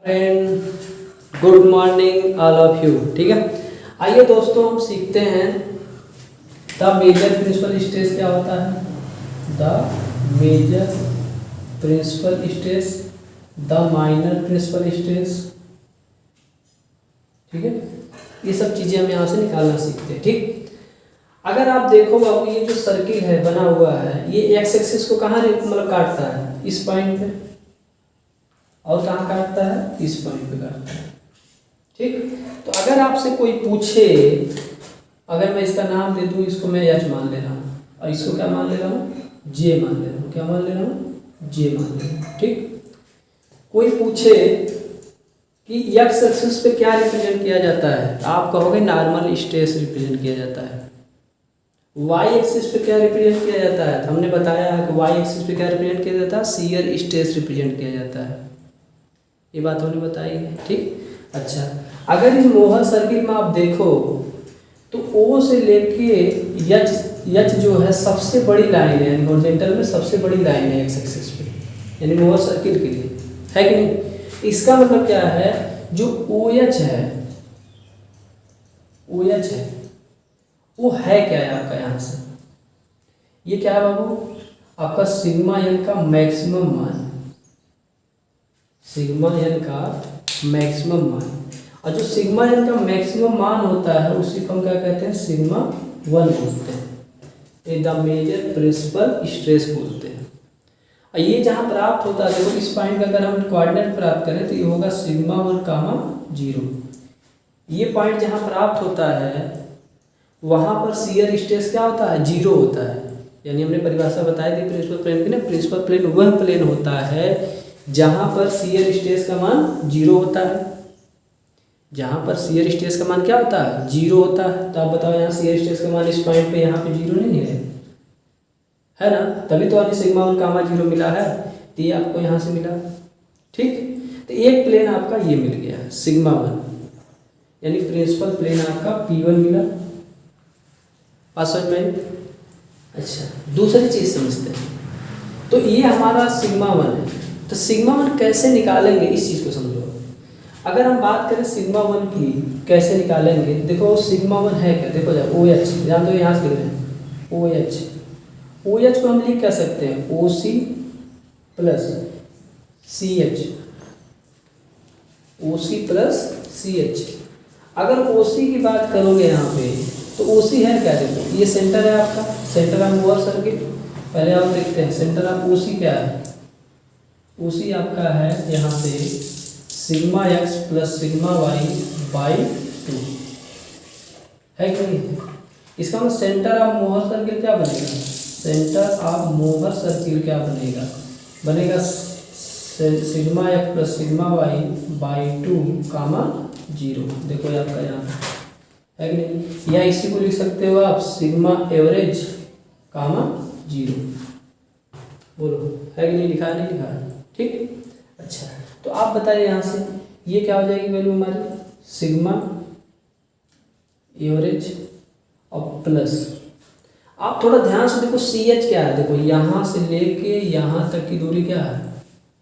And good morning all of you. ठीक है, आइए दोस्तों हम सीखते हैं द मेजर प्रिंसिपल स्ट्रेस क्या होता है। The major principal stress, the minor principal stress. ठीक है, ये सब चीज़ें हम यहाँ से निकालना सीखते हैं। ठीक, अगर आप देखो बाबू ये जो सर्किल है बना हुआ है, ये एक्स एक्सिस को कहाँ मतलब काटता है, इस पॉइंट पे, और कहाँ काटता है, इस पॉइंट पे काटता है। ठीक, तो अगर आपसे कोई पूछे, अगर मैं इसका नाम दे दूँ, इसको मैं एच मान ले रहा हूँ और इसको क्या मान ले रहा हूँ, जे मान ले रहा हूँ। क्या मान ले रहा हूँ, जे मान ले रहा हूँ। ठीक, कोई पूछे कि एक्स एक्सिस पे क्या रिप्रेजेंट किया जाता है, तो आप कहोगे नॉर्मल स्ट्रेस रिप्रेजेंट किया जाता है। वाई एक्सिस पे क्या रिप्रेजेंट किया जाता है, तो हमने बताया है कि वाई एक्सिस पे क्या रिप्रेजेंट किया जाता है, शियर स्ट्रेस रिप्रेजेंट किया जाता है। ये बात हमने बताई है। ठीक, अच्छा, अगर इस मोहर सर्किल में आप देखो तो ओ से लेके एच जो है सबसे बड़ी लाइन है, यानी हॉरिजॉन्टल में सबसे बड़ी लाइन है एक्स एक्सिस पे, यानी मोहर सर्किल के लिए, है कि नहीं। इसका मतलब क्या है, जो ओ एच है, ओ एच है वो है क्या है आपका, यहाँ से ये क्या है बाबू, आपका सिग्मा एन का मैक्सिमम मान, सिग्मा एन का मैक्सिमम मान। और जो सिग्मा एन का मैक्सिमम मान होता है उसी को हम क्या कहते हैं, सिग्मा 1 बोलते हैं, ये द मेजर प्रिंसिपल स्ट्रेस बोलते हैं। और ये जहाँ प्राप्त होता है, देखो इस पॉइंट का अगर हम कोऑर्डिनेट प्राप्त करें तो ये होगा सिग्मा 1, 0। ये पॉइंट जहाँ प्राप्त होता है वहाँ पर शियर स्ट्रेस क्या होता है, 0 होता है। यानी हमने परिभाषा बताई थी प्रिंसिपल प्लेन की ना, प्रिंसिपल प्लेन वह प्लेन होता है जहाँ पर शियर स्ट्रेस का मान 0 होता है। जहाँ पर शियर स्ट्रेस का मान क्या होता है, 0 होता है। तो आप बताओ यहाँ शियर स्ट्रेस का मान इस पॉइंट पे यहाँ पे 0 नहीं है ना, तभी तो आपने सिग्मा 1, 0 मिला है, तो ये आपको यहाँ से मिला। ठीक, तो एक प्लेन आपका ये मिल गया सिग्मा 1, यानी प्रिंसिपल प्लेन आपका P1 मिला। पास में। अच्छा, दूसरी चीज़ समझते हैं, तो ये हमारा सिग्मा 1 है, तो सिग्मा 1 कैसे निकालेंगे इस चीज़ को समझो। अगर हम बात करें सिग्मा 1 की कैसे निकालेंगे, देखो सिग्मा 1 है क्या, देखो जब ओ एच, ध्यान दो यहाँ से लिख रहे हैं ओ एच, ओ एच को हम लिख क्या सकते हैं, ओ सी प्लस सी एच, ओ सी प्लस सी एच। अगर ओ सी की बात करोगे यहाँ पे तो ओ सी है क्या, देखो ये सेंटर है आपका, सेंटर ऑफ मोहर सर्किल। पहले आप देखते हैं सेंटर ऑफ ओ सी क्या है, ओ सी आपका है यहाँ पे sigma X plus sigma Y by 2, है कि नहीं। इसका मतलब सेंटर ऑफ मोहर सर्किल क्या बनेगा, सेंटर ऑफ मोहर सर्किल क्या बनेगा, बनेगा sigma X plus sigma Y by 2, 0। देखो ये आपका यहाँ है कि नहीं, या इसी को लिख सकते हो आप सिग्मा एवरेज 0। बोलो है कि नहीं, लिखा है, नहीं लिखा है। ठीक, अच्छा, तो आप बताइए यहाँ से ये क्या हो जाएगी वैल्यू हमारी, सिग्मा एवरेज और प्लस, आप थोड़ा ध्यान से देखो सी एच क्या है, देखो यहाँ से लेके यहाँ तक की दूरी क्या है,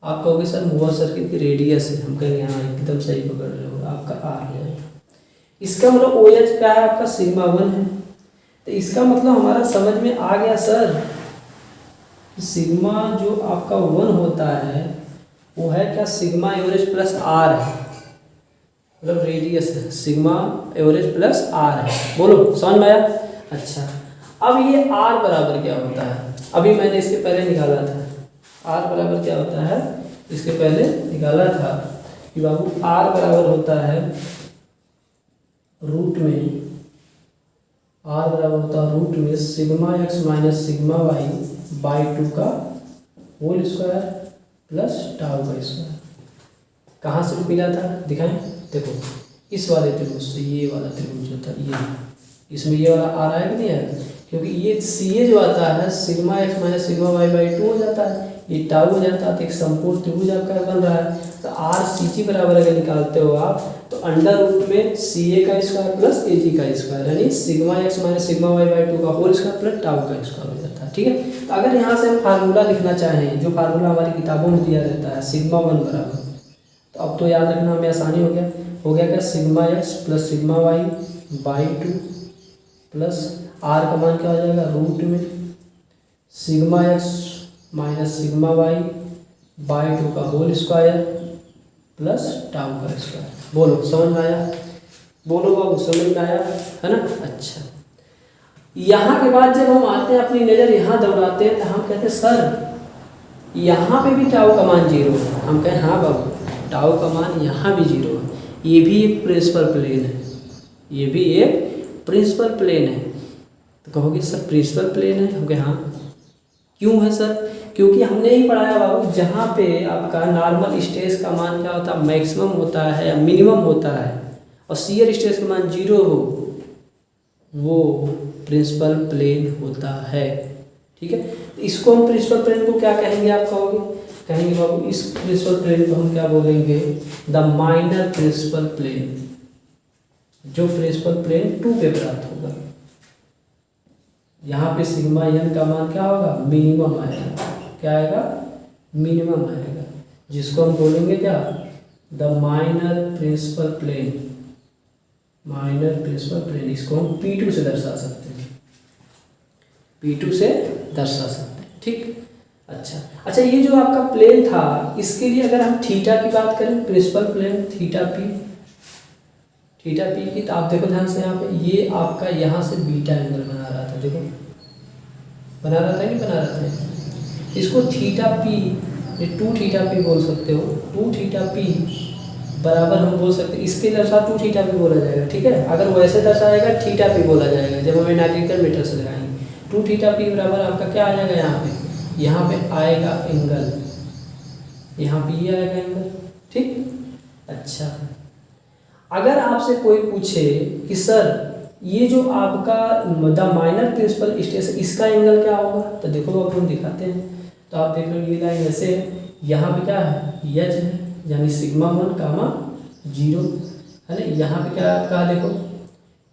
आप कहोगे सर मोहर सर्किल की रेडियस है, हम कहेंगे हाँ एकदम सही पकड़ रहे हो, आपका आर है। इसका मतलब ओ एच क्या है, आपका सिग्मा 1 है। तो इसका मतलब हमारा समझ में आ गया सर, सिग्मा जो आपका 1 होता है वो है क्या, सिग्मा एवरेज प्लस आर है, मतलब रेडियस है, सिग्मा एवरेज प्लस आर है। बोलो समझ में आया। अच्छा, अब ये आर बराबर क्या होता है, अभी मैंने इसके पहले निकाला था, आर बराबर क्या होता है, इसके पहले निकाला था कि बाबू आर बराबर होता है रूट में, आर बराबर होता है रूट में sigma X minus sigma Y by 2 का होल स्क्वायर प्लस टाउ का स्क्वायर। कहाँ से मिला था दिखाएं, देखो इस वाले त्रिभुज से, ये वाला त्रिभुज जो था ये, इसमें ये वाला आ रहा है कि नहीं है, क्योंकि ये सी ए जो आता है sigma X minus sigma Y by 2 हो जाता है, ये टाउ हो जाता है, तो एक संपूर्ण त्रिभुज आपका बन रहा है। तो आर सी जी बराबर अगर निकालते हो आप, तो अंडर रूट में सी ए का स्क्वायर प्लस ए जी का स्क्वायर, यानी sigma X minus sigma Y by 2 का होल स्क्वायर प्लस टाउ का स्क्वायर हो जाता है। ठीक है, तो अगर यहाँ से हम फार्मूला लिखना चाहें, जो फार्मूला हमारी किताबों में दिया रहता है सिग्मा 1 बराबर, तो अब तो याद रखना हमें आसानी हो गया क्या, sigma X plus sigma Y by two plus R का मान क्या हो जाएगा रूट में sigma X minus sigma Y by two का होल स्क्वायर प्लस टाउ का स्क्वायर। बोलो समझ में आया, बोलो बाबू समझ में आया है ना। अच्छा, यहाँ के बाद जब हम आते हैं अपनी नज़र यहाँ दौड़ाते हैं तो हम कहते हैं सर यहाँ पे भी टाउ का मान 0 है। हम कहें हाँ बाबू टाउ का मान यहाँ भी 0 है, ये भी एक प्रिंसिपल प्लेन है, ये भी एक प्रिंसिपल प्लेन है। तो कहोगे सर प्रिंसिपल प्लेन है, हम कहें हाँ। क्यों है सर, क्योंकि हमने ही पढ़ाया बाबू जहाँ पे आपका नॉर्मल स्ट्रेस का मान क्या होता है मैक्सिमम होता है या मिनिमम होता है और शियर स्ट्रेस का मान 0 हो वो प्रिंसिपल प्लेन होता है। ठीक है, तो इसको हम प्रिंसिपल प्लेन को क्या कहेंगे, आप कहेंगे बाबू इस प्रिंसिपल प्लेन को हम क्या बोलेंगे, द माइनर प्रिंसिपल प्लेन, जो प्रिंसिपल प्लेन 2 पे प्राप्त होगा। यहाँ पे सिग्मा एन का मान क्या होगा मिनिमम आएगा, क्या आएगा मिनिमम आएगा, जिसको हम बोलेंगे क्या the minor principal plane, minor principal plane. इसको हम P2 से दर्शा सकते हैं, P2 से दर्शा सकते हैं। ठीक, अच्छा ये जो आपका प्लेन था इसके लिए अगर हम थीटा की बात करें प्रिंसिपल प्लेन थीटा पी की, तो आप देखो ध्यान से यहाँ पे ये आपका यहाँ से बीटा एंगल बना रहा था, देखो बना रहा था नहीं बना रहा था, इसको थीटा पी ये 2 थीटा पी बोल सकते हो, 2 थीटा पी बराबर हम बोल सकते हैं, इसके दर्शा 2 थीटा पी बोला जाएगा। ठीक है, अगर वैसे दर्शाएगा थीटा पी बोला जाएगा जब हमें नाइट्रिकल मीटर से लगाएंगे। 2 थीटा पी बराबर आपका क्या आ जाएगा, यहाँ पे आएगा एंगल, यहाँ पे ये आएगा एंगल। ठीक, अच्छा अगर आपसे कोई पूछे कि सर ये जो आपका द माइनर प्रिंसिपल स्ट्रेस इसका एंगल क्या होगा, तो देखो अब हम दिखाते हैं। तो आप देख रहे हो ये लाइन ऐसे है, यहाँ पे क्या है एच है यानी सिग्मा 1 कामा 0 है ना, यहाँ पे क्या आपका देखो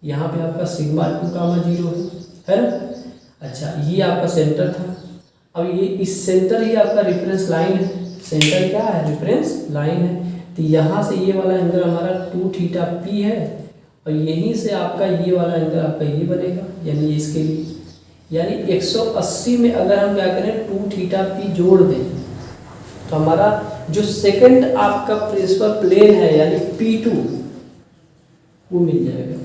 यहाँ पे आपका सिग्मा 2 कामा 0 है ना। अच्छा ये आपका सेंटर था, अब ये इस सेंटर ही आपका रेफरेंस लाइन है, सेंटर क्या है रेफरेंस लाइन है। तो यहाँ से ये वाला एंगल हमारा 2 थीटा पी है और यहीं से आपका ये वाला एंगल आपका ये बनेगा, यानी इसके लिए यानी 180 में अगर हम क्या करें 2 थीटा पी जोड़ दें तो हमारा जो सेकंड आपका प्रिंसिपल प्लेन है यानी P2 वो मिल जाएगा।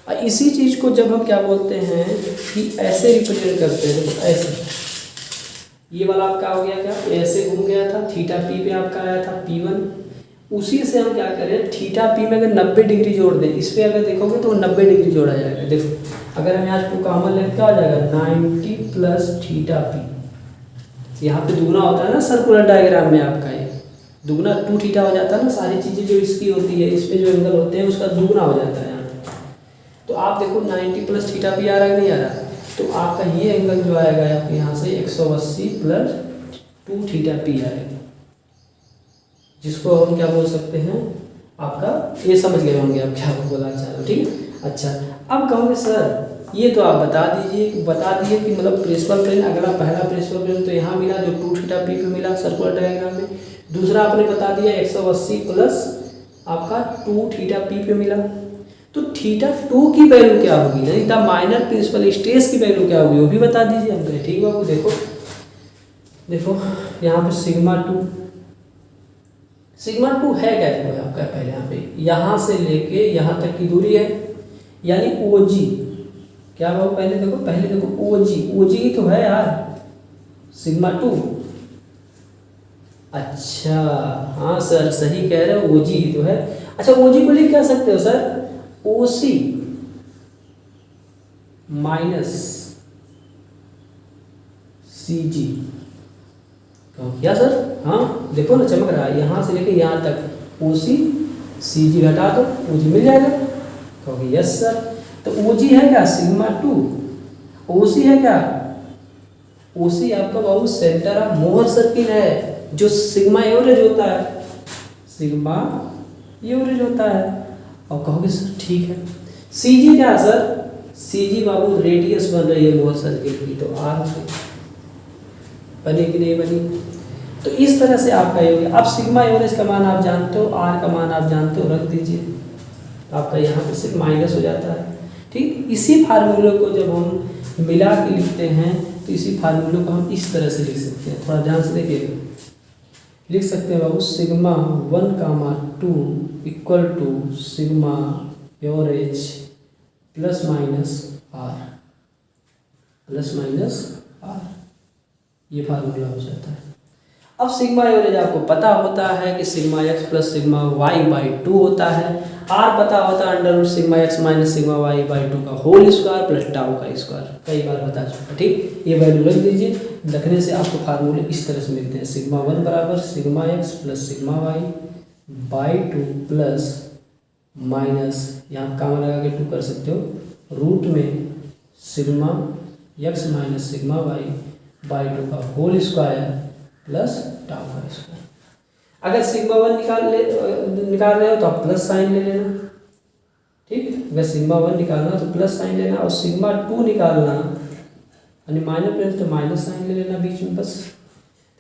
और इसी चीज़ को जब हम क्या बोलते हैं कि ऐसे रिप्रेजेंट करते हैं, देखो ऐसे ये वाला आपका हो गया क्या ऐसे घूम गया था, थीटा पी पे आपका आया था P1, उसी से हम क्या करें थीटा पी में अगर 90 डिग्री जोड़ दें, इस पे अगर देखोगे तो 90 डिग्री जोड़ा जाएगा। देखो अगर हम यहाँ 2 कॉमन लें क्या हो जाएगा 90 प्लस थीटा पी, यहाँ पे दुगना होता है ना सर्कुलर डायग्राम में आपका ये दुगना 2 थीटा हो जाता है ना, सारी चीज़ें जो इसकी होती है इस पे जो एंगल होते हैं उसका दुगना हो जाता है यहाँ पे। तो आप देखो 90 प्लस थीटा पी आ रहा है नहीं आ रहा, तो आपका ये एंगल जो आएगा आपके यहाँ से 180 प्लस 2 थीटा पी आएगा, जिसको हम क्या बोल सकते हैं आपका ये समझ गए होंगे आप क्या बोला चाह रहे हो। ठीक है, अच्छा अब कहोगे सर ये तो आप बता दिए कि मतलब प्रिंसिपल प्लेन अगला पहला प्रिंसिपल प्लेन तो यहाँ मिला जो 2 थीटा पी पे मिला सर्कुलर डायग्राम में, दूसरा आपने बता दिया 180 प्लस आपका 2 थीटा पी पे मिला। तो थीटा 2 की वैल्यू क्या होगी, नहीं द माइनर प्रिंसिपल स्ट्रेस की वैल्यू क्या होगी वो भी बता दीजिए। हम कहें ठीक बाबू देखो यहाँ पे सिग्मा 2 है क्या, देखो आपका पहले यहाँ से लेके यहाँ तक की दूरी है यानी ओजी क्या बाबू पहले देखो ओजी ही तो है यार सिग्मा 2। अच्छा हाँ सर सही कह रहे हो ओजी ही तो है। अच्छा ओजी को लिख क्या सकते हो सर ओसी माइनस सीजी, क्या सर हाँ देखो ना चमक रहा है, यहाँ से लेके यहाँ तक ओसी सीजी घटा दो ओजी मिल जाएगा, कहोगे यस सर। तो ओजी है क्या सिग्मा 2, ओसी है क्या ओसी आपका बाबू सेंटर ऑफ मोहर सर्किल है, जो सिग्मा एवरेज होता है, सिग्मा एवरेज होता है। और कहोगे सर ठीक है सीजी क्या सर, सीजी बाबू रेडियस बन रही है मोहर सर्किल की, तो आर बनी कि नहीं बनी। तो इस तरह से आपका ये हो गया। अब सिग्मा एवरेज का मान आप जानते हो, आर का मान आप जानते हो, रख दीजिए, तो आपका यहाँ पे सिर्फ माइनस हो जाता है। ठीक, इसी फार्मूले को जब हम मिला के लिखते हैं तो इसी फार्मूले को हम इस तरह से लिख सकते हैं, थोड़ा ध्यान से देखिएगा। लिख सकते हैं बाबू sigma 1,2 equal to sigma average plus minus R, plus minus R, ये फार्मूला हो जाता है। अब सिग्मा एवरेज आपको पता होता है कि sigma X plus sigma Y by 2 होता है। आर पता होता है under root sigma X minus sigma Y by 2 का होल स्क्वायर प्लस टाउ का स्क्वायर, कई बार बता चुका। ठीक, ये वैल्यू रख दीजिए, रखने से आपको फार्मूले इस तरह से मिलते हैं। सिग्मा 1 बराबर sigma X plus sigma Y by 2 plus minus, यहाँ काम लगा के 2 कर सकते हो, रूट में sigma X minus sigma Y by 2 का होल स्क्वायर प्लस टाउ का स्क्वायर। अगर सिग्मा 1 निकाल रहे हो तो आप प्लस साइन ले लेना। ठीक, अगर सिग्मा 1 निकालना तो प्लस साइन लेना, और सिग्मा 2 निकालना यानी माइनस प्लस तो माइनस साइन ले लेना बीच में। बस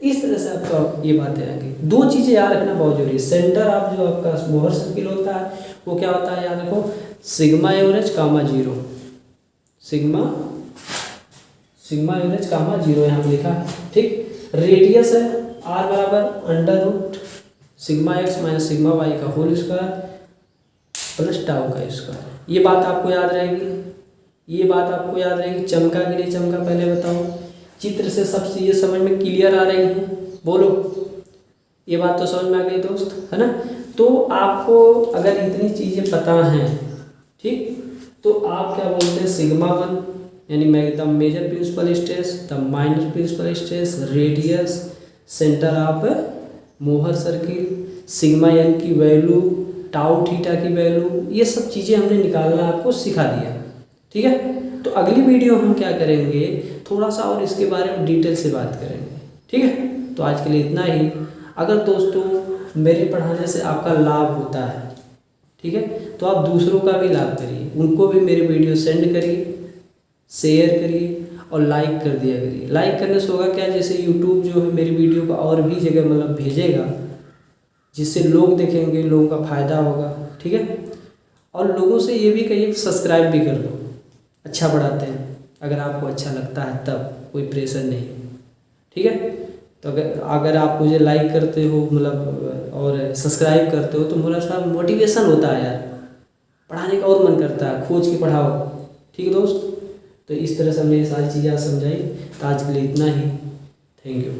इस तरह से आपका ये बातें आएंगी। 2 चीज़ें याद रखना बहुत जरूरी है। सेंटर आप जो आपका मोहर सर्किल होता है वो क्या होता है, याद रखो, सिग्मा एवरेज कामा 0, सिग्मा एवरेज कामा 0 यहाँ पे लिखा है। ठीक, रेडियस है आर बराबर under root sigma X minus sigma Y का होल स्क्वायर प्लस टाउ का स्क्वायर। ये बात आपको याद रहेगी, ये बात आपको याद रहेगी। चमका के लिए चमका पहले बताओ, चित्र से सब चीज़ें समझ में क्लियर आ रही हैं, बोलो, ये बात तो समझ में आ गई दोस्त, है ना। तो आपको अगर इतनी चीज़ें पता हैं, ठीक, तो आप क्या बोलते हैं, सिग्मा 1 यानी the major principal stress, the minor principal stress, radius, centre of Mohr circle, sigma N की वैल्यू, टाउ थीटा की वैल्यू, ये सब चीज़ें हमने निकालना आपको सिखा दिया। ठीक है, तो अगली वीडियो हम क्या करेंगे, थोड़ा सा और इसके बारे में डिटेल से बात करेंगे। ठीक है, तो आज के लिए इतना ही। अगर दोस्तों मेरे पढ़ाने से आपका लाभ होता है, ठीक है, तो आप दूसरों का भी लाभ करिए, उनको भी मेरे वीडियो सेंड करिए, शेयर करिए और लाइक कर दिया करिए। लाइक करने से होगा क्या, जैसे यूट्यूब जो है मेरी वीडियो को और भी जगह मतलब भेजेगा, जिससे लोग देखेंगे, लोगों का फ़ायदा होगा। ठीक है, और लोगों से ये भी कहिए सब्सक्राइब भी कर लो, अच्छा पढ़ाते हैं। अगर आपको अच्छा लगता है तब, कोई प्रेशर नहीं। ठीक है, तो अगर आप मुझे लाइक करते हो मतलब और सब्सक्राइब करते हो तो मेरा सा मोटिवेशन होता है यार, पढ़ाने का और मन करता है, खोज के पढ़ाओ। ठीक है दोस्त, तो इस तरह से हमने ये सारी चीज़ें समझाई। तो आज के लिए इतना ही, थैंक यू।